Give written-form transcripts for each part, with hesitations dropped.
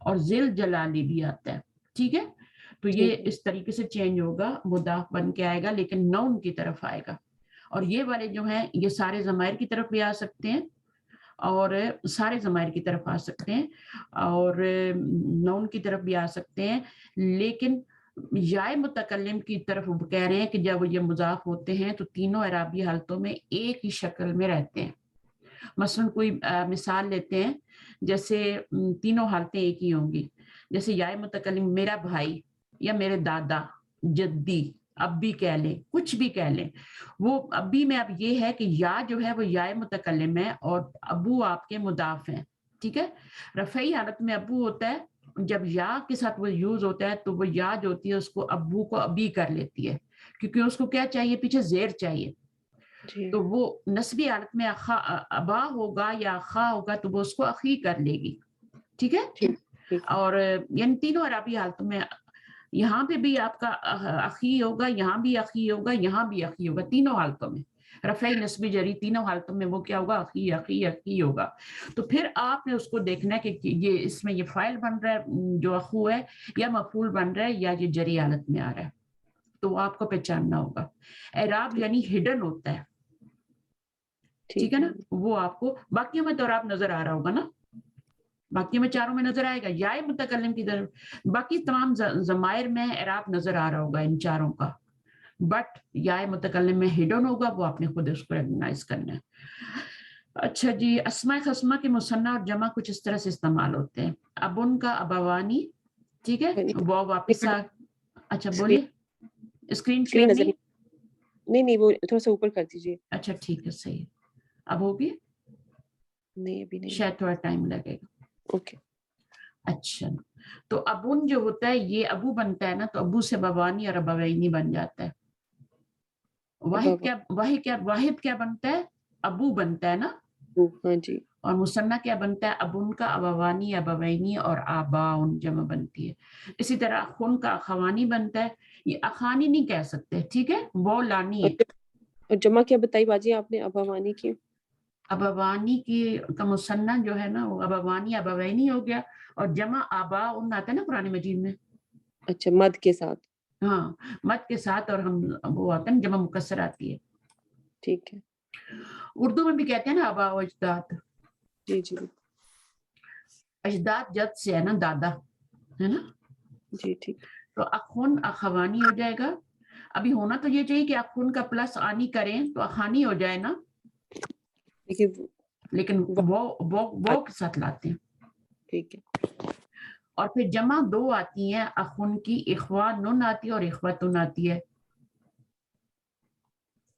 اور ذل جلالی بھی آتا ہے. ٹھیک ہے, تو یہ ٹھیک ہے. اس طریقے سے چینج ہوگا, مضاف بن کے آئے گا لیکن نون کی طرف آئے گا. اور یہ والے جو ہیں یہ سارے ضمائر کی طرف بھی آ سکتے ہیں اور سارے ضمائر کی طرف آ سکتے ہیں اور نون کی طرف بھی آ سکتے ہیں, لیکن یائے متکلم کی طرف کہہ رہے ہیں کہ جب یہ مضاف ہوتے ہیں تو تینوں اعرابی حالتوں میں ایک ہی شکل میں رہتے ہیں. مثلا کوئی مثال لیتے ہیں, جیسے تینوں حالتیں ایک ہی ہوں گی. جیسے یائے متکلم میرا بھائی یا میرے دادا, جدی, اب بھی کہہ لیں, کچھ بھی کہہ لیں, وہ ابھی میں اب یہ ہے کہ یا جو ہے وہ یائے متکلم ہے اور ابو آپ کے مضاف ہیں. ٹھیک ہے, رفعی حالت میں ابو ہوتا ہے, جب یا کے ساتھ وہ یوز ہوتا ہے تو وہ یا جو ہوتی ہے اس کو ابو کو ابھی کر لیتی ہے, کیونکہ اس کو کیا چاہیے, پیچھے زیر چاہیے. جی. تو وہ نسبی حالت میں ابا ہوگا یا اخا ہوگا تو وہ اس کو اخی کر لے گی. ٹھیک ہے, ٹھیک ہے. اور یعنی تینوں عربی حالتوں میں یہاں پہ بھی آپ کا اخی ہوگا, یہاں بھی اخی ہوگا, یہاں بھی اخی ہوگا, تینوں حالتوں میں رفعی نسبی جری تینوں حالتوں میں وہ کیا ہوگا, اخی اخی اخی ہوگا. تو پھر آپ نے اس کو دیکھنا ہے کہ یہ اس میں یہ فاعل بن رہا ہے جو اخو ہے, یا مفعول بن رہا ہے, یا یہ جری حالت میں آ رہا ہے, تو آپ کو پہچاننا ہوگا. اعراب یعنی ہڈن ہوتا ہے. ٹھیک ہے نا, وہ آپ کو باقیوں میں تو اعراب نظر آ رہا ہوگا نا, باقیوں میں چاروں میں نظر آئے گا. یائے متکلم کی طرف باقی تمام ضمائر میں اعراب نظر آ رہا ہوگا ان چاروں کا, بٹ یائے متکلم میں ہڈن ہوگا, وہ آپ نے خود اس کو ریکگنائز کرنا ہے. اچھا جی, اسماء خصمہ کے مثنی اور جمع کچھ اس طرح سے استعمال ہوتے ہیں. اب ان کا ابوانی, ٹھیک ہے, وہ واپس اچھا بولیے, اسکرین شیئر نظر نہیں, نہیں وہ تھوڑا سا اوپر کر دیجیے. اچھا ٹھیک ہے, صحیح, اب ہوگی, نہیں ابھی نہیں. شاید تھوڑا ٹائم لگے گا. اوکے. اچھا, تو ابن جو ہوتا ہے یہ ابو بنتا ہے نا, تو ابو سے بوانی اور ابوینی بن جاتا ہے. واحد کیا بنتا ہے, ابو بنتا ہے نا, ہاں جی. اور مثنیٰ کیا بنتا ہے, ابن کا ابوانی ابوینی اور آباؤن جمع بنتی ہے. اسی طرح اخن کا اخوانی بنتا ہے, یہ اخانی نہیں کہہ سکتے. ٹھیک ہے, وہ لانی ہے. اور جمع کیا بتائی باجی آپ نے ابوانی کی؟ ابوانی کی کا مثنیٰ جو ہے نا وہ ابوانی ابوینی ہو گیا, اور جمع آباؤن آتا ہے نا قرآن مجید میں. اچھا, مد کے ساتھ. ہاں, مد کے ساتھ, اور ہم وہ آتا ہے نا جمع مکسر آتی ہے. ٹھیک ہے. اردو میں بھی کہتے ہیں نا آبا و اجداد. جی جی اجداد جد سے ہے نا, دادا ہے نا. جی ٹھیک. تو اخن اخوانی ہو جائے گا. ابھی ہونا تو یہ چاہیے کہ اخن کا پلس آنی کریں تو اخانی ہو جائے نا, لیکن وہ کے ساتھ لاتے ہیں. ٹھیک ہے. اور پھر جمع دو آتی ہیں اخن کی, اخوانن آتی ہے اور اخوتن آتی ہے.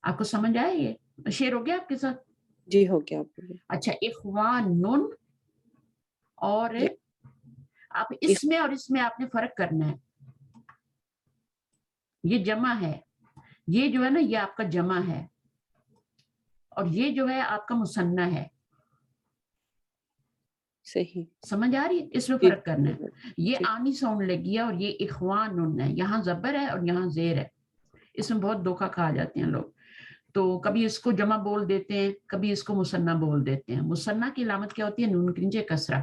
آپ کو سمجھ آئے, یہ شعر ہو گیا آپ کے ساتھ؟ جی ہو گیا. اچھا, اخوانن, اور جی. آپ اس میں اور اس میں آپ نے فرق کرنا ہے. یہ جمع ہے, یہ جو ہے نا یہ آپ کا جمع ہے, اور یہ جو ہے آپ کا مثنیٰ ہے. صحیح سمجھ آ رہی ہے, اس میں فرق کرنا ہے. یہ آنی ساؤنڈ لگی ہے, اور یہ اخوانن ہے, یہاں زبر ہے اور یہاں زیر ہے. اس میں بہت دھوکہ کھا جاتے ہیں لوگ, تو کبھی اس کو جمع بول دیتے ہیں, کبھی اس کو مثنیٰ بول دیتے ہیں. مثنیٰ کی علامت کیا ہوتی ہے, نون کے نیچے کسرہ.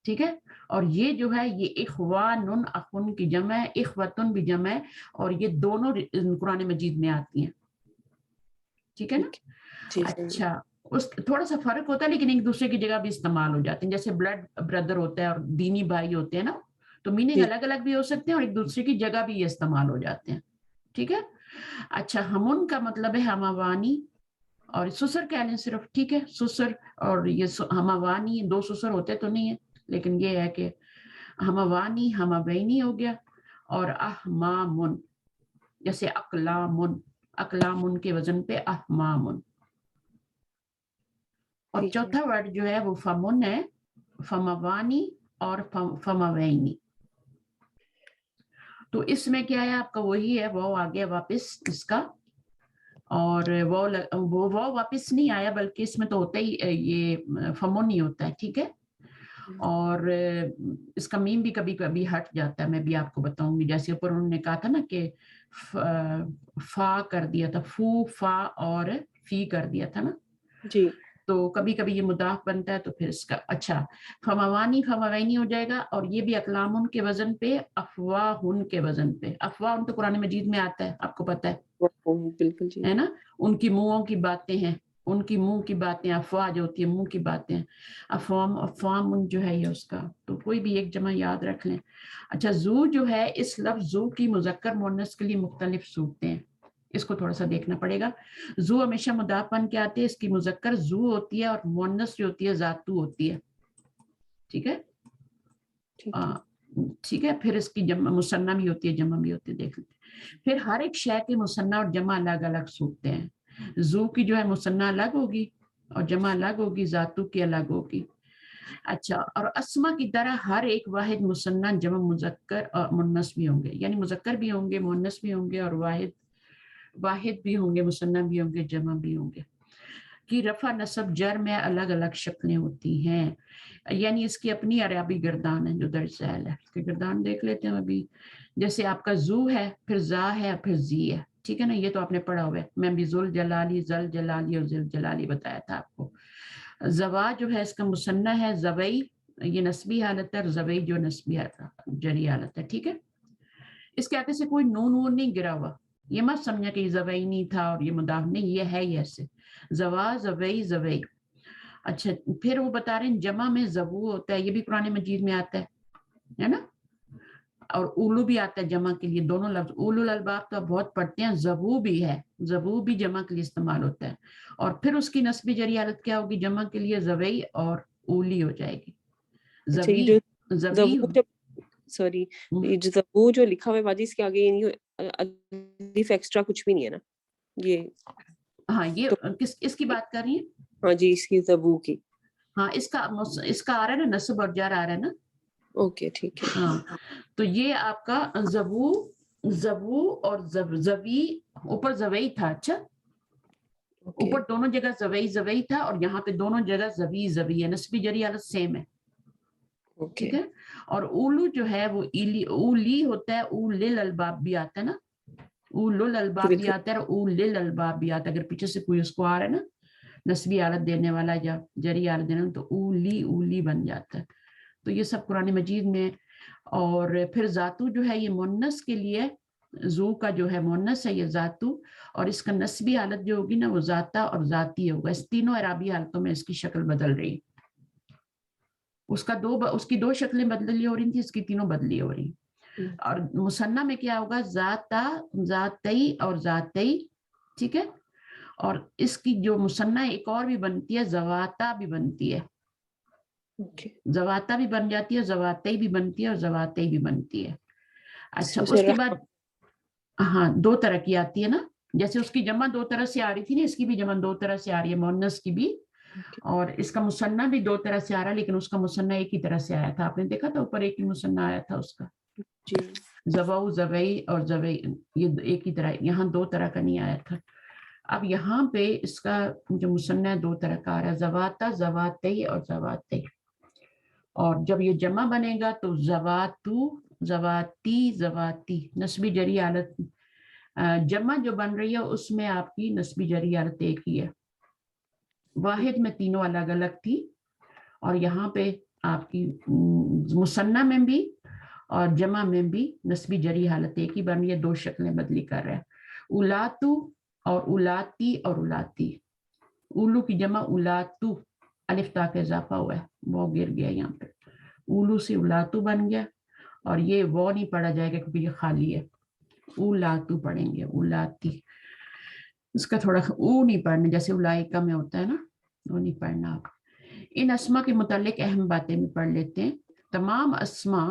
ٹھیک ہے, اور یہ جو ہے یہ اخوانن اخن کی جمع ہے, اخوتن بھی جمع ہے, اور یہ دونوں قرآن مجید میں آتی ہیں. ٹھیک ہے نا. اچھا, اس تھوڑا سا فرق ہوتا ہے, لیکن ایک دوسرے کی جگہ بھی استعمال ہو جاتے ہیں. جیسے بلڈ بردر ہوتا ہے اور دینی بھائی ہوتے ہیں نا, تو میننگ الگ الگ بھی ہو سکتے ہیں, اور ایک دوسرے کی جگہ بھی یہ استعمال ہو جاتے ہیں. ٹھیک ہے. اچھا, ہمن کا مطلب ہے ہموانی, اور سسر کہہ لیں صرف. ٹھیک ہے, سسر اور یہ ہموانی, دو سسر ہوتے تو نہیں ہے, لیکن یہ ہے کہ ہموانی ہموینی ہو گیا, اور احمامن, جیسے اقلامن, اقلامن کے وزن پہ احمامن. اور چوتھا ورڈ جو ہے وہ فمن ہے, فموانی اور فموینی. تو اس میں کیا ہے آپ کا وہی ہے, وہ آ گیا واپس اس کا, اور وہ واپس نہیں آیا, بلکہ اس میں تو ہوتا ہی یہ فمن ہی ہوتا ہے. ٹھیک ہے, اور اس کا میم بھی کبھی کبھی ہٹ جاتا ہے, میں بھی آپ کو بتاؤں گی. جیسے اوپر انہوں نے کہا تھا نا کہ فا کر دیا تھا, فو فا اور فی کر دیا تھا نا, جی. تو کبھی کبھی یہ مضاف بنتا ہے تو پھر اس کا اچھا فموانی فموینی ہو جائے گا، اور یہ بھی اقلام کے وزن پہ، افواہن کے وزن پہ. افواہ تو قرآن مجید میں آتا ہے، آپ کو پتہ بالکل جی. ہے نا، ان کی منہوں کی باتیں ہیں، ان کی منہ کی باتیں، افواہ جو ہوتی ہے منہ کی باتیں، افوام جو ہے یہ اس کا، تو کوئی بھی ایک جمع یاد رکھ لیں. اچھا زو جو ہے، اس لفظ زو کی مذکر مؤنث کے لیے مختلف صورتیں ہیں، اس کو تھوڑا سا دیکھنا پڑے گا. زو ہمیشہ مضاف بن کے آتے ہیں، اس کی مذکر زو ہوتی ہے اور مؤنث جو ہوتی ہے ذاتو ہوتی ہے. ٹھیک ہے ٹھیک ہے. پھر اس کی جمع مثنیٰ بھی ہوتی ہے، جمع بھی ہوتی ہے، دیکھ لیتے ہیں. پھر ہر ایک شے کے مثنیٰ اور جمع الگ الگ صورتیں ہیں. زو کی جو ہے مثنیٰ الگ ہوگی اور جمع الگ ہوگی، ذاتو کی الگ ہوگی. اچھا، اور اسما کی طرح ہر ایک واحد مثنیٰ جمع مذکر اور مؤنث بھی ہوں گے، یعنی مذکر بھی ہوں گے، مؤنث بھی ہوں گے، اور واحد بھی ہوں گے، مثنیٰ بھی ہوں گے، جمع بھی ہوں گے. کہ رفع نصب جر میں الگ الگ شکلیں ہوتی ہیں، یعنی اس کی اپنی عربی گردان ہے جو درج ذیل ہے. اس کی گردان دیکھ لیتے ہیں ابھی. جیسے آپ کا زو ہے، پھر زا ہے، پھر زی ہے. ٹھیک ہے نا، یہ تو آپ نے پڑھا ہوا ہے، میں بھی ذل جلالی، ذل جلالی اور ذل جلالی بتایا تھا آپ کو. زوا جو ہے اس کا مثنیٰ ہے، زوئی یہ نسبی حالت ہے، اور زوئی جو نسبی جری حالت ہے. ٹھیک ہے، اس کے آگے سے کوئی نون وون نہیں گرا ہوا، یہ مت سمجھا کہ یہ زوئی نہیں تھا اور یہ مضاف نہیں، یہ ہے یہ ایسے زوا زوئی زوئی. اچھا، پھر وہ بتا رہے ہیں جمع میں زبو ہوتا ہے، یہ بھی قرآن مجید میں آتا ہے نا، اور اولو بھی آتا ہے جمع کے لیے. دونوں لفظ اولو الالباب تو آپ بہت پڑھتے ہیں، زبو بھی ہے، زبو بھی جمع کے لیے استعمال ہوتا ہے. اور پھر اس کی نسبی جری حالت کیا ہوگی؟ جمع کے لیے زوئی اور اولی ہو جائے گی. اچھا، یہ جو زبو جو لکھا ہوا ہے باجی، اس کے آگے الف ایکسٹرا کچھ بھی نہیں ہے نا یہ؟ ہاں، یہ اس کی بات کر رہی ہیں؟ ہاں جی، اس کی زبو کی. ہاں، اس کا آ رہا ہے نا، نصب اور جر آ رہا ہے نا. اوکے ٹھیک ہے. ہاں، تو یہ آپ کا زبو اور زوی، اوپر زوئی تھا. اچھا، اوپر دونوں جگہ زوئی تھا، اور یہاں پہ دونوں جگہ زوی ہے، نسبی جری حالت سیم ہے. ٹھیک ہے. اور اولو جو ہے وہ اولی ہوتا ہے، اولل الباب بھی آتا ہے نا، اولل الباب بھی آتا ہے اور اولل الباب بھی آتا ہے. اگر پیچھے سے کوئی اس کو آ رہا ہے نا نسبی حالت دینے والا یا جری حالت دینے والا، تو اولی بن جاتا ہے. تو یہ سب قرآن مجید میں. اور پھر ذاتو جو ہے یہ مؤنث کے لیے، زو کا جو ہے مؤنث ہے یہ ذاتو، اور اس کا نسبی حالت جو ہوگی نا وہ ذاتا اور ذاتی ہوگا. اس تینوں اعرابی حالتوں میں اس کی شکل بدل رہی. اس کی دو شکلیں بدلی ہو رہی تھی، اس کی تینوں بدلی ہو رہی. اور مثنیٰ میں کیا ہوگا؟ ذاتا، ذاتئی اور ذاتئی. ٹھیک ہے. اور اس کی جو مثنیٰ ایک اور بھی بنتی ہے، زواتا بھی بنتی ہے. زواتا بھی بن جاتی ہے، زواتئی بھی بنتی ہے، اور زواتئی بھی بنتی ہے. اچھا، اس کے بعد ہاں دو طرح کی آتی ہے نا، جیسے اس کی جمع دو طرح سے آ رہی تھی نا، اس کی بھی جمع دو طرح سے آ رہی ہے، مؤنث کی بھی. اور اس کا مثنیٰ بھی دو طرح سے آ رہا ہے، لیکن اس کا مثنیٰ ایک ہی طرح سے آیا تھا. آپ نے دیکھا تھا اوپر ایک ہی مثنیٰ آیا تھا اس کا، زوؤ زوئی اور زوئی، یہ ایک ہی طرح. یہاں دو طرح کا نہیں آیا تھا. اب یہاں پہ اس کا جو مثنیٰ دو طرح کا آ رہا ہے، زواتا زواتئی اور زواتئی. اور جب یہ جمع بنے گا تو زواتو زواتی زواتی، نسبی جری حالت. جمع جو بن رہی ہے اس میں آپ کی نسبی جری حالت ایک ہی ہے، واحد میں تینوں الگ الگ تھی. اور یہاں پہ آپ کی مثنیٰ میں بھی اور جمع میں بھی نسبی جری حالت ایک ہی بن رہی ہے، دو شکلیں بدلی کر رہے ہیں. اولاتو اور اولاتی اور اولاتی. اولو کی جمع اولاتو، الف تا کا اضافہ ہوا ہے، وہ گر گیا یہاں پہ، اولو سے اولاتو بن گیا. اور یہ وہ نہیں پڑھا جائے گا کیونکہ یہ خالی ہے، اولاتو پڑھیں گے، اولاتی. اس کا تھوڑا او نہیں پڑھنا، جیسے اولائکا میں ہوتا ہے نا، وہ نہیں پڑھنا آپ. ان اسما کے متعلق اہم باتیں بھی پڑھ لیتے ہیں. تمام اسما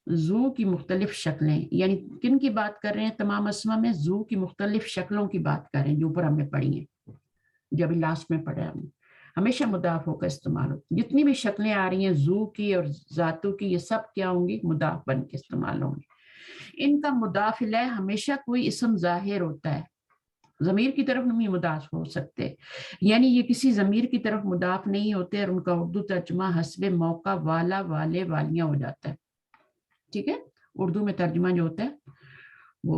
زو کی مختلف شکلیں، یعنی کن کی بات کر رہے ہیں؟ تمام اسما میں زو کی مختلف شکلوں کی بات کر رہے ہیں، جو اوپر ہم نے پڑھی ہیں، جو ابھی لاسٹ میں پڑھا ہم نے. ہمیشہ مضاف ہو کا استعمال ہو، جتنی بھی شکلیں آ رہی ہیں زو کی اور ذاتو کی، یہ سب کیا ہوں گی؟ مضاف بن کے استعمال ہوں گی. ان کا مضاف الیہ ہمیشہ کوئی اسم ظاہر ہوتا ہے، ضمیر کی طرف نہیں مضاف ہو سکتے، یعنی یہ کسی ضمیر کی طرف مضاف نہیں ہوتے، اور ان کا اردو ترجمہ حسب موقع والا والے والیاں ہو جاتا ہے. ٹھیک ہے، اردو میں ترجمہ جو ہوتا ہے وہ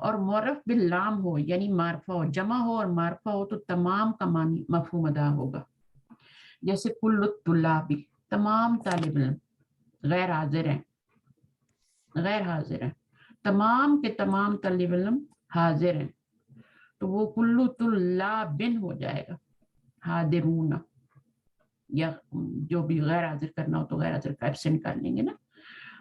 اور معرف باللام ہو یعنی معرفہ ہو، جمع ہو اور معرفہ ہو تو تمام کا معنی مفہوم ادا ہوگا. جیسے کل الطلابی، تمام طالب علم، غیر حاضر ہیں، غیر حاضر ہیں، تمام کے تمام طالب علم حاضر ہیں تو وہ کل طلابن ہو جائے گا، حاضرون، یا جو بھی غیر حاضر کرنا ہو تو غیر حاضر کا ایبسینٹ کر لیں گے نا.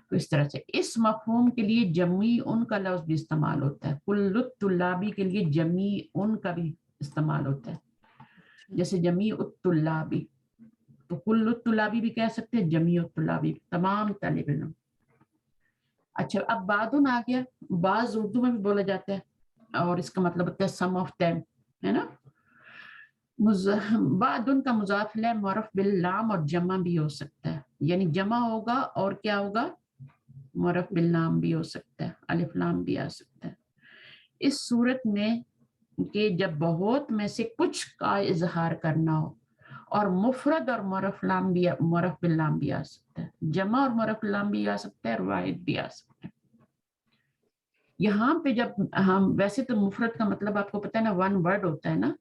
تو اس طرح سے اس مفہوم کے لیے جمعی ان کا لفظ بھی استعمال ہوتا ہے، کل الطلابی کے لیے جمعی ان کا بھی استعمال ہوتا ہے. جیسے جمعی الطلابی، تو کل الطلابی بھی کہہ سکتے ہیں، جمعی الطلابی تمام طالب علم. اچھا اب بعدن آ گیا، بعض اردو میں بھی بولا جاتا ہے اور اس کا مطلب ہوتا ہے سم آف دیم، ہے نا. بعدن کا مضاف الیہ معرف باللام اور جمع بھی ہو سکتا ہے، یعنی جمع ہوگا اور کیا ہوگا، معرف باللام بھی ہو سکتا ہے، الف لام بھی آ سکتا ہے. اس صورت میں کہ جب بہت میں سے کچھ کا اظہار کرنا ہو اور مفرد اور معرف لام بھی، معرف باللام بھی آ سکتا ہے، جمع اور معرف لام بھی آ سکتا ہے اور واحد بھی آ سکتا ہے. یہاں پہ جب ہم ویسے تو مفرد کا مطلب آپ کو پتہ ہے نا، ون ورڈ ہوتا ہے نا،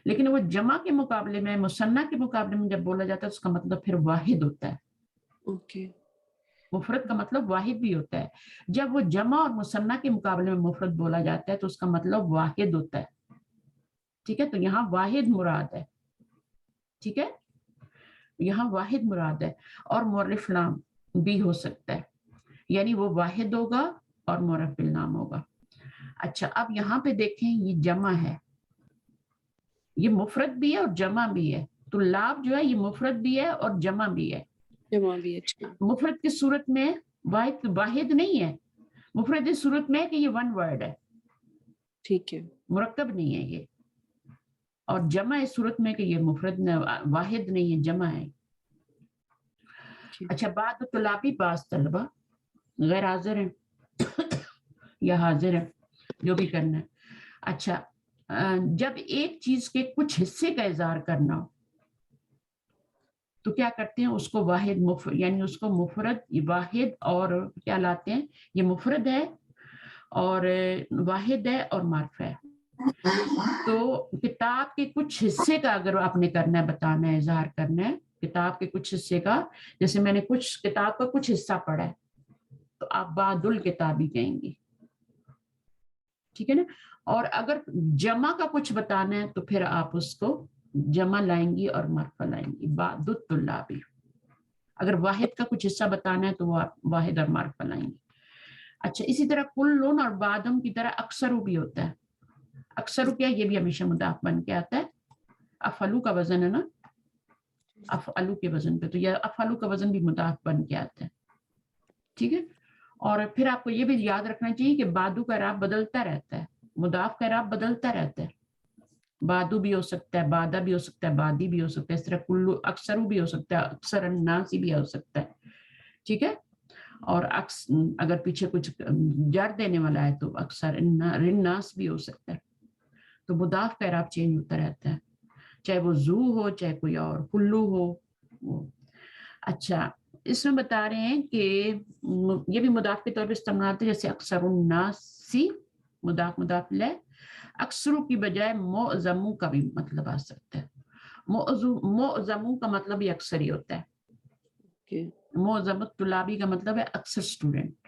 لیکن وہ جمع کے مقابلے میں، مثنیٰ کے مقابلے میں جب بولا جاتا ہے اس کا مطلب پھر واحد ہوتا ہے. اوکے. مفرد کا مطلب واحد بھی ہوتا ہے. جب وہ جمع اور مثنیٰ کے مقابلے میں مفرد بولا جاتا ہے تو اس کا مطلب واحد ہوتا ہے. ٹھیک ہے، تو یہاں واحد مراد ہے. ٹھیک ہے، یہاں واحد مراد ہے اور معرف لام بھی ہو سکتا ہے، یعنی وہ واحد ہوگا اور معرف باللام ہوگا. اچھا اب یہاں پہ دیکھیں یہ جمع ہے، یہ مفرد بھی ہے اور جمع بھی ہے. تو لاب جو ہے یہ مفرد بھی ہے اور جمع بھی ہے. جمع بھی. اچھا. مفرد کی صورت میں واحد نہیں ہے، مفرد کی صورت میں کہ یہ ون ورڈ ہے، ٹھیک ہے، مرکب نہیں ہے یہ. اور جمع اس صورت میں کہ یہ مفرد واحد نہیں ہے، جمع ہے. اچھا بعد طلابی، بعض طلبہ غیر حاضر ہیں یا حاضر ہیں، جو بھی کرنا ہے. اچھا جب ایک چیز کے کچھ حصے کا اظہار کرنا ہو تو کیا کرتے ہیں، اس کو واحد یعنی اس کو مفرد واحد اور کیا لاتے ہیں، یہ مفرد ہے اور واحد ہے اور معرفہ ہے. تو کتاب کے کچھ حصے کا اگر آپ نے کرنا ہے، بتانا ہے، اظہار کرنا ہے کتاب کے کچھ حصے کا، جیسے میں نے کچھ کتاب کا کچھ حصہ پڑھا ہے تو آپ بعض الکتابی کہیں گی. ٹھیک ہے نا. اور اگر جمع کا کچھ بتانا ہے تو پھر آپ اس کو جمع لائیں گی اور معرفہ لائیں گی، بعض الطلابی. اگر واحد کا کچھ حصہ بتانا ہے تو وہ واحد اور معرفہ لائیں گی. اچھا اسی طرح کلن اور بعدم کی طرح اکثر بھی ہوتا ہے. اکثر کیا، یہ بھی ہمیشہ مضاف بن کے آتا ہے. افعلو کا وزن ہے نا، افعلو کے وزن پہ، تو یہ افعلو کا وزن بھی مضاف بن کے آتا ہے. ٹھیک ہے. اور پھر آپ کو یہ بھی یاد رکھنا چاہیے کہ بادو کا اعراب بدلتا رہتا ہے، مضاف کا اعراب بدلتا رہتا ہے. بادو بھی ہو سکتا ہے، بادا بھی ہو سکتا ہے، بادی بھی ہو سکتا ہے، اس طرح کلو اکثر بھی ہو سکتا ہے، اکثر الناسی بھی ہو سکتا ہے. ٹھیک ہے. اور اگر پیچھے کچھ جر دینے والا ہے تو اکثر الناس بھی ہو سکتا ہے. تو مضاف کا اعراب چینج ہوتا رہتا ہے، چاہے وہ زو ہو چاہے کوئی اور، کلو ہو. اچھا اس میں بتا رہے ہیں کہ یہ بھی مضاف کے طور پہ استعمال ہوتے ہیں، جیسے اکثر الناسی، مضاف مضاف الیہ. اکثروں کی بجائے معظموں کا بھی مطلب آ سکتا ہے. معظموں کا مطلب ہی اکثر ہی ہوتا ہے. معظم الطلابی کا مطلب ہے اکثر اسٹوڈنٹ،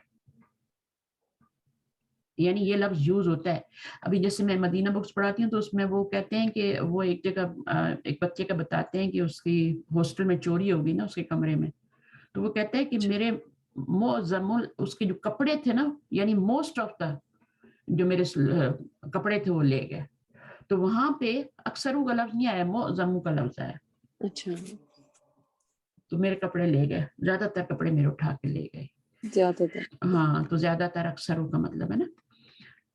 یعنی یہ لفظ یوز ہوتا ہے. ابھی جیسے میں مدینہ بکس پڑھاتی ہوں تو اس میں وہ کہتے ہیں کہ وہ ایک جگہ ایک بچے کا بتاتے ہیں کہ اس کی ہاسٹل میں چوری ہوگی نا اس کے کمرے میں، تو وہ کہتے ہیں کہ میرے معظم اس کے جو کپڑے تھے نا، یعنی موسٹ آف دا جو میرے کپڑے تھے وہ لے گئے. تو وہاں پہ اکثروں کا لفظ نہیں آیا، معظموں کا لفظ آیا. اچھا. تو میرے کپڑے لے گئے، زیادہ تر کپڑے میرے اٹھا کے لے گئے. زیادہ تر. ہاں تو زیادہ تر اکثروں کا مطلب ہے نا،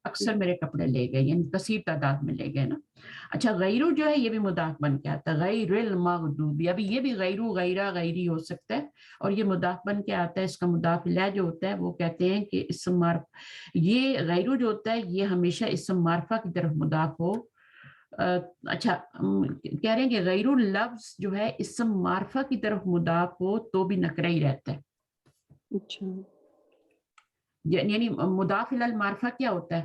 اکثر میرے کپڑے لے گئے، یعنی کثیر تعداد میں لے گئے نا. اچھا غیرو جو ہے یہ بھی مضاف بن کے آتا ہے، غیر المغضوب. ابھی یہ بھی غیرو، غیرہ، غیری ہو سکتا ہے اور یہ مضاف بن کے آتا ہے. اس کا مضاف الیہ جو ہوتا ہے وہ کہتے ہیں کہ اسم معرفہ، یہ غیرو جو ہوتا ہے یہ ہمیشہ اسم معرفہ کی طرف مضاف ہو. اچھا کہہ رہے ہیں کہ غیر لفظ جو ہے اسم معرفہ کی طرف مضاف ہو تو بھی نکرہ ہی رہتا ہے. اچھا. یعنی مضاف الی المعرفہ کیا ہوتا ہے،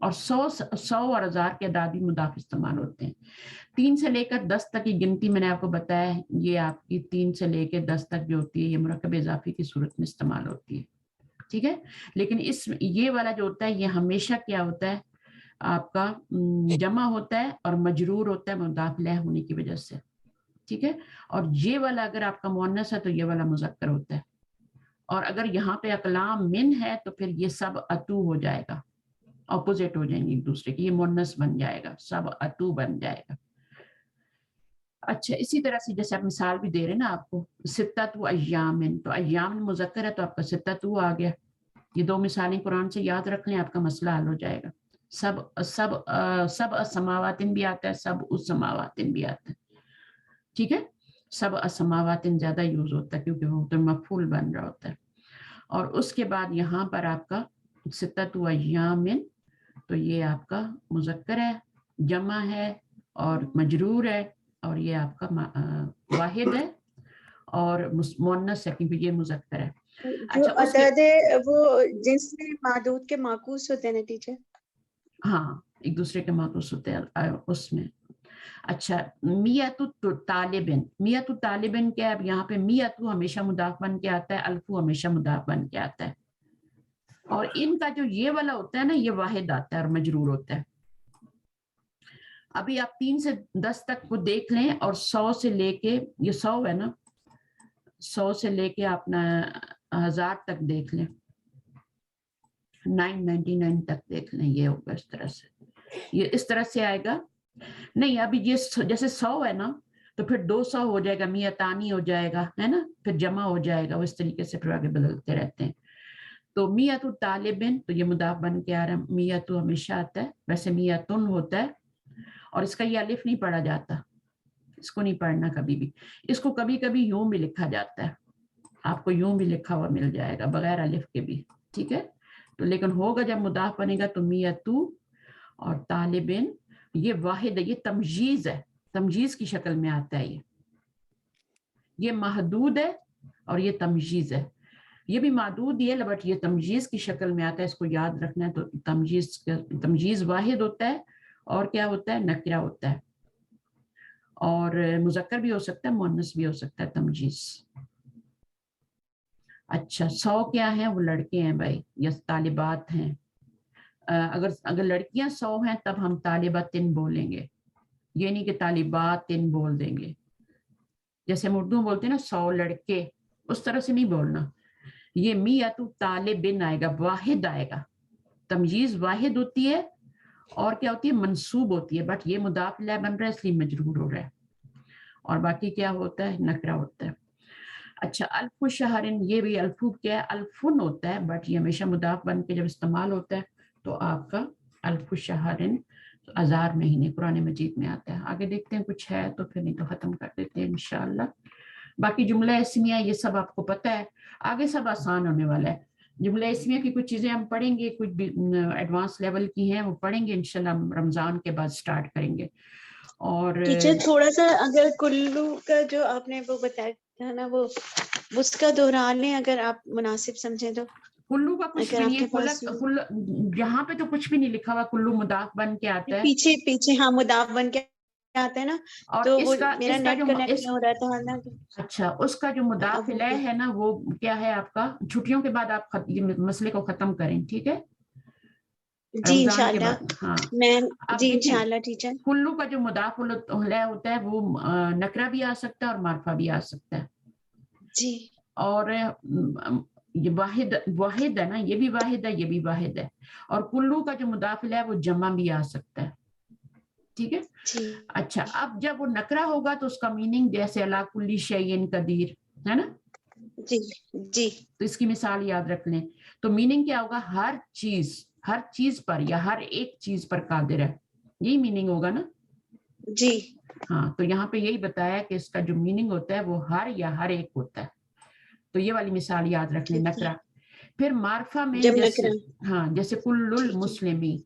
اور 100 اور 1000 کے اعداد بھی مضاف استعمال ہوتے ہیں. 3 سے لے کر 10 تک کی گنتی میں نے آپ کو بتایا ہے، یہ آپ کی 3 سے لے کے 10 تک جو ہوتی ہے یہ مرکب اضافی کی صورت میں استعمال ہوتی ہے. ٹھیک ہے، لیکن یہ والا جو ہوتا ہے یہ ہمیشہ کیا ہوتا ہے آپ کا جمع ہوتا ہے اور مجرور ہوتا ہے مضاف الیہ ہونے کی وجہ سے. ٹھیک ہے، اور یہ والا اگر آپ کا مؤنث ہے تو یہ والا مذکر ہوتا ہے. اور اگر یہاں پہ اقلام من ہے تو پھر یہ سب اتو ہو جائے گا، اپوزٹ ہو جائیں گے ایک دوسرے کی، یہ مؤنث بن جائے گا، سب اتو بن جائے گا. اچھا، اسی طرح سے جیسے آپ مثال بھی دے رہے ہیں نا آپ کو ستۃ ایام، تو ایام مذکر ہے تو آپ کا ستۃ آ گیا. یہ 2 مثالیں قرآن سے یاد رکھ لیں، آپ کا مسئلہ حل ہو جائے گا. سب السماوات بھی آتا ہے، سب السماوات بھی آتا ہے. ٹھیک ہے، سب السماوات زیادہ یوز ہوتا ہے کیونکہ وہ تو مفعول بن رہا ہوتا ہے. اور اس کے بعد یہاں پر آپ کا ستۃ ایام، تو یہ آپ کا مذکر ہے، جمع ہے اور مجرور ہے، اور یہ آپ کا واحد ہے اور مؤنث ہے کیونکہ یہ مذکر ہے. جو اچھا اس کے عدد ہے وہ جنس میں معدود کے معکوس ہوتے ہیں نا ٹیچر؟ ہاں، ایک دوسرے کے معکوس ہوتے ہیں اس میں. اچھا، میت طالبن، میت طالبن کیا ہے؟ اب یہاں پہ میت ہمیشہ مضاف بن کے آتا ہے، الفو ہمیشہ مضاف بن کے آتا ہے. اور ان کا جو یہ والا ہوتا ہے نا یہ واحد آتا ہے اور مجرور ہوتا ہے. ابھی آپ 3 سے 10 تک کو دیکھ لیں اور 100 سے لے کے، یہ 100 ہے نا، 100 سے لے کے اپنا 1000 تک دیکھ لیں، 999 تک دیکھ لیں. یہ ہوگا اس طرح سے، یہ اس طرح سے آئے گا. نہیں، ابھی یہ جیسے 100 ہے نا تو پھر 200 ہو جائے گا، میتانی ہو جائے گا، ہے نا، پھر جمع ہو جائے گا. وہ اس طریقے سے پھر آگے بدلتے رہتے ہیں. تو میت طالبن تو یہ مضاف بن کے آ رہا ہے، میت ہمیشہ آتا ہے، ویسے میتن ہوتا ہے اور اس کا یہ الف نہیں پڑھا جاتا، اس کو نہیں پڑھنا کبھی بھی. اس کو کبھی کبھی یوں بھی لکھا جاتا ہے، آپ کو یوں بھی لکھا ہوا مل جائے گا بغیر الف کے بھی. ٹھیک ہے، تو لیکن ہوگا جب مضاف بنے گا تو میتو اور طالبن یہ واحد ہے، یہ تمجیز ہے، تمجیز کی شکل میں آتا ہے. یہ محدود ہے اور یہ تمجیز ہے. یہ بھی محدود ہی ہے بٹ یہ تمجیز کی شکل میں آتا ہے، اس کو یاد رکھنا ہے. تو تمجیز واحد ہوتا ہے اور کیا ہوتا ہے؟ نکرہ ہوتا ہے، اور مذکر بھی ہو سکتا ہے، مؤنث بھی ہو سکتا ہے تمجیز. اچھا، 100 کیا ہیں؟ وہ لڑکے ہیں بھائی، یا طالبات ہیں. اگر لڑکیاں 100 ہیں تب ہم طالباتن بولیں گے، یہ نہیں کہ طالباتن بول دیں گے. جیسے ہم اردو بولتے ہیں نا 100 لڑکے، اس طرح سے نہیں بولنا. یہ میت طالبن آئے گا، واحد آئے گا. تمجیز واحد ہوتی ہے اور کیا ہوتی ہے؟ منصوب ہوتی ہے، بٹ یہ مضاف الیہ بن رہا ہے اس لیے مجرور ہو رہا ہے، اور باقی کیا ہوتا ہے؟ نکرہ ہوتا ہے. اچھا، الف شہرن، یہ بھی الفو کیا ہے؟ الفن ہوتا ہے بٹ یہ ہمیشہ مضاف بن کے جب استعمال ہوتا ہے تو آپ کا الف شہرن 1000 مہینے قرآن مجید میں آتا ہے. آگے دیکھتے ہیں کچھ ہے تو پھر نہیں تو ختم کر دیتے ہیں انشاءاللہ. باقی جملہ اسمیہ یہ سب آپ کو پتہ ہے، آگے سب آسان ہونے والا ہے. جملہ اسمیہ کی کچھ چیزیں ہم پڑھیں گے، کچھ ایڈوانس لیول کی ہیں وہ پڑھیں گے انشاءاللہ، رمضان کے بعد سٹارٹ کریں گے. اور ٹیچر تھوڑا سا اگر کلو کا جو آپ نے وہ بتایا تھا نا وہ اس کا دہرا لیں اگر آپ مناسب سمجھیں تو. کلو کا کچھ اگر بھی آپ نہیں کے پاس ہے، یہاں پہ تو کچھ بھی نہیں لکھا ہوا، کلو مضاف بن کے آتا ہے. پیچھے ہاں مضاف بن کے آتا ہے نا، اور تو وہ اس کا میرا نیٹ کنیکٹ نہیں ہو رہا تھا نا. اچھا، اس کا جو مضاف الیہ ہے نا وہ کیا ہے آپ کا؟ چھٹیوں کے بعد آپ مسئلے کو ختم کریں، ٹھیک ہے، جی رمضان کے انشاءاللہ. بعد. ہاں، میں آپ جی دیکھیں انشاءاللہ ٹیچر. کلو کا جو مضاف الیہ ہوتا ہے وہ نکرہ بھی آ سکتا ہے اور معرفہ بھی آ سکتا ہے. جی، اور یہ واحد ہے نا، یہ بھی واحد ہے، یہ بھی واحد ہے. اور کلو کا جو مضاف الیہ ہے وہ جمع بھی آ سکتا ہے. ٹھیک ہے. جی اچھا، اب جب وہ نکرہ ہوگا تو اس کا میننگ جیسے علی کل شیء قدیر ہے نا، جی جی تو اس کی مثال یاد رکھ لیں. تو میننگ کیا ہوگا؟ ہر چیز پر یا ہر ایک چیز پر قادر ہے، یہی میننگ ہوگا نا. جی ہاں، تو یہاں پہ یہی بتایا کہ اس کا جو میننگ ہوتا ہے وہ ہر یا ہر ایک ہوتا ہے. تو یہ والی مثال یاد رکھ لیں، ٹھیک ہے. نکرہ. پھر معرفہ میں جب جیسے نکرہ ہاں، جیسے کل ٹھیک ہے. المسلمی،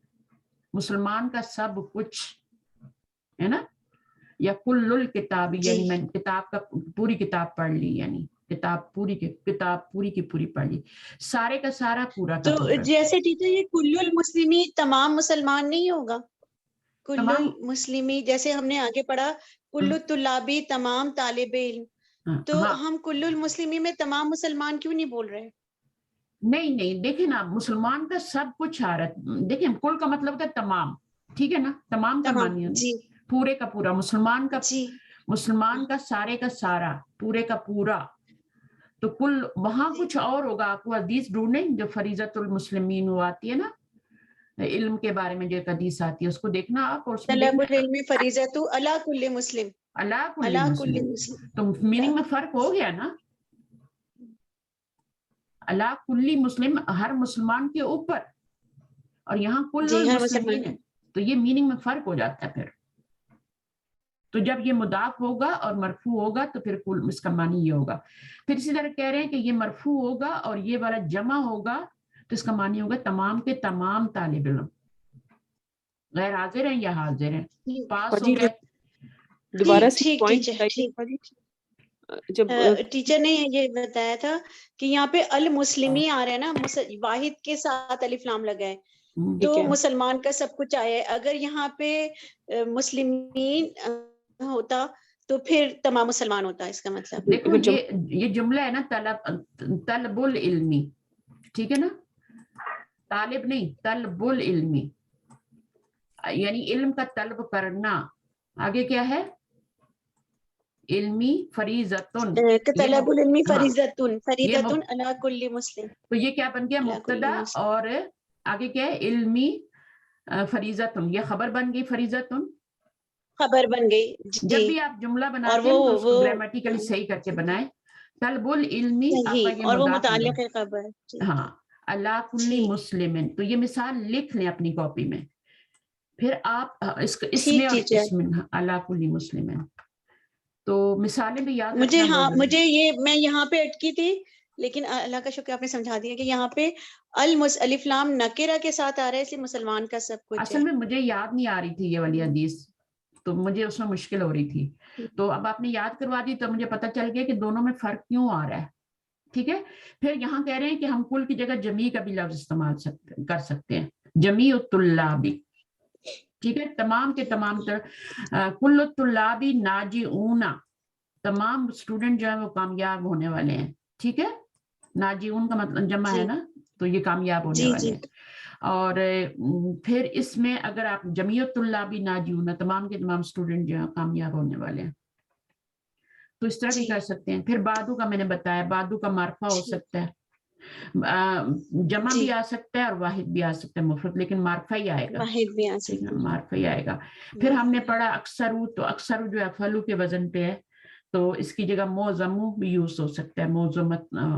مسلمان کا سب کچھ ہے نا، یا کل الکتاب جی یعنی میں کتاب کا پوری کتاب پڑھ لی، یعنی کتاب پوری کی پوری پڑھ لی, سارے کا سارا پورا کا تو پورا. جیسے ٹیچر یہ کل المسلمی تمام مسلمان نہیں ہوگا, کل تمام المسلمی جیسے ہم نے آگے پڑھا کل الطلابی تمام طالب علم, تو ہاں ہم کل المسلمی میں تمام مسلمان کیوں نہیں بول رہے؟ نہیں دیکھیں نا, مسلمان کا سب کچھ آ رہا ہے. دیکھیں کل کا مطلب ہوتا ہے تمام, ٹھیک ہے نا, تمام کا تمام, معنی ہے جی پورے کا پورا, جی مسلمان کا سارے کا سارا, پورے کا پورا. تو کل وہاں کچھ اور ہوگا, آپ کو حدیث ڈھونڈیں جو فریضۃ المسلمین وہ آتی ہے نا, علم کے بارے میں جو ایک حدیث آتی ہے اس کو دیکھنا آپ, اور اس میں طلب دیکھنا العلم فریضۃ علی کل مسلم, اللہ کل علی کل مسلم. مسلم. تو میننگ میں فرق ہو گیا نا, اللہ کلی مسلم ہر مسلمان کے اوپر, اور یہاں کل جی ہر المسلمین مسلمان, ہے, تو یہ میننگ میں فرق ہو جاتا ہے پھر. تو جب یہ مضاف ہوگا اور مرفوع ہوگا تو پھر کل اس کا معنی یہ ہوگا. پھر اسی طرح کہہ رہے ہیں کہ یہ مرفوع ہوگا اور یہ والا جمع ہوگا تو اس کا معنی ہوگا تمام کے تمام طالب علم, غیر حاضر ہیں یا حاضر ہیں, پاس ہو گئے. دوبارہ سے ٹھیک پوائنٹ ٹیچر, ٹھیک. جب ٹیچر نے یہ بتایا تھا کہ یہاں پہ المسلمی آ رہا ہے نا, واحد کے ساتھ الف لام لگا ہے, تو مسلمان کا سب کچھ آیا ہے. اگر یہاں پہ مسلمین ہوتا تو پھر تمام مسلمان ہوتا, اس کا مطلب. دیکھو یہ جملہ ہے نا, طلب العلمی, ٹھیک ہے نا, طالب نہیں, طلب العلمی, یعنی علم کا طلب کرنا. آگے کیا ہے, علمی فریضتن, طلب العلمی فریضتن یہ علی کل مسلم. تو یہ کیا بن گیا, مبتدا, اور آگے کیا ہے, علمی فریضتن, یہ خبر بن گئی, فریضتن خبر بن گئی. جب بھی آپ جملہ بناتے ہیں تو اس کو گرامیٹیکلی صحیح کر کے بنائیں. طلب العلمی آپ کا یہ اور وہ مضاف متعلق ہے خبر. ہاں, اللہ کلی مسلمن, تو یہ مثال لکھ لیں اپنی کاپی میں, پھر آپ اس میں اور اس میں اللہ کلی مسلمن, تو مثالیں بھی یاد مجھے, رکھنا. ہاں مجھے یہ, میں یہاں پہ اٹکی تھی, لیکن اللہ کا شکر آپ نے سمجھا دیا کہ یہاں پہ الف لام نکرہ کے ساتھ آ رہا ہے, اس لیے مسلمان کا سب کچھ ہے. اصل میں مجھے یاد نہیں آ رہی تھی یہ والی حدیث, تو مجھے اس میں مشکل ہو رہی تھی, تو اب آپ نے یاد کروا دی تو مجھے پتہ چل گیا کہ دونوں میں فرق کیوں آ رہا ہے. ٹھیک ہے, پھر یہاں کہہ رہے ہیں کہ ہم کل کی جگہ جمیع کا بھی لفظ استعمال کر سکتے ہیں, جمیع الطلابی, ٹھیک ہے, تمام کے تمام کل الطلابی ناجعون, تمام اسٹوڈنٹ جو ہیں وہ کامیاب ہونے والے ہیں. ٹھیک ہے, ناجعون کا مطلب جمع ہے نا, تو یہ کامیاب ہونے والے ہیں. اور پھر اس میں اگر آپ جمیع الطلابی ناجعون, تمام کے تمام اسٹوڈنٹ جو ہیں کامیاب ہونے والے ہیں, تو اس طرح بھی کر سکتے ہیں. پھر بادو کا میں نے بتایا, بادو کا معرفہ ہو سکتا ہے, جمع بھی آ سکتا ہے اور واحد بھی آ سکتا ہے, مفرد, لیکن معرفہ ہی آئے گا, واحد بھی آ سکتا ہے, معرفہ ہی آئے گا. پھر ہم نے پڑھا اکثرو, تو اکثرو جو افعلو کے وزن پہ ہے, تو اس کی جگہ موزمو بھی یوز ہو سکتا ہے,